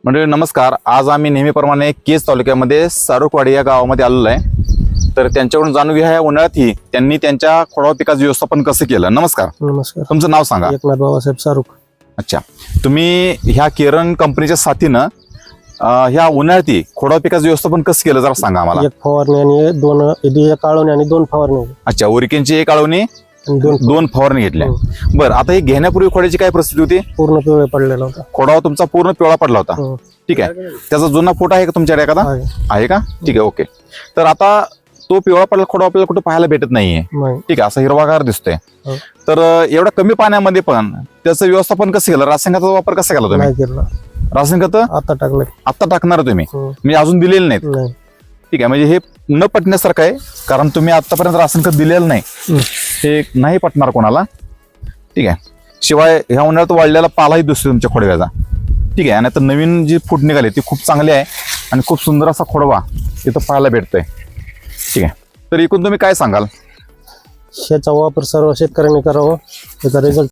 म्हणजे नमस्कार, आज आम्ही नेहमीप्रमाणे केज तालुक्यामध्ये सारुकवाडी या गावामध्ये आलेलो आहे. तर त्यांच्याकडून जाणून घ्या या उन्हाळ्यातही त्यांनी त्यांच्या खोडवा पिकाचं व्यवस्थापन कसं केलं. नमस्कार, नमस्कार. तुमचं नाव सांगा. एकनाथ बाबासाहेब सारुक. अच्छा, तुम्ही ह्या केरन कंपनीच्या साथीनं ह्या उन्हाळ्यातही खोडवा पिकाचं व्यवस्थापन कसं केलं जरा सांगा आम्हाला. एक फवारणी आणि एक आळवणी आणि 2 फवारणी अच्छा, ओरिकेनची एक आळवणी आणि 2 फवारणी घेतल्या. बरं, आता हे घेण्यापूर्वी खोड्याची काय परिस्थिती होती. पूर्ण पिवळे पडलेला होता. खोडावा तुमचा पूर्ण पिवळा पडला होता. ठीक आहे, त्याचा जुना फोटो आहे का तुमच्याकडे एखादा. आहे का? ठीक आहे, ओके. तर आता तो पिवळा पडला खोडा आपल्याला कुठे पाहायला भेटत नाहीये. ठीक आहे, असा हिरवागार दिसतोय. तर एवढ्या कमी पाण्यामध्ये पण त्याचं व्यवस्थापन कसं केलं. रासायनिक वापर कसा केला तुम्ही. रासायनिक आता टाकलं. आता टाकणार तुम्ही म्हणजे अजून दिलेले नाहीत. ठीक आहे, म्हणजे हे न पटण्यासारखं आहे, कारण तुम्ही आतापर्यंत रासायनिक दिलेलं नाही. हे नाही पटणार कोणाला. ठीक आहे, शिवाय ह्या उन्हाळ्यात वाढलेला पालाही दिसतो तुमच्या खोडव्याचा. ठीक आहे, आणि आता नवीन जी फूट निघाली ती खूप चांगली आहे आणि खूप सुंदर असा खोडवा इथं पाहायला भेटतोय. ठीक आहे, तर एकूण तुम्ही काय सांगाल. ह्याचा वापर सर्व शेतकऱ्यांनी करावा. त्याचा रिझल्ट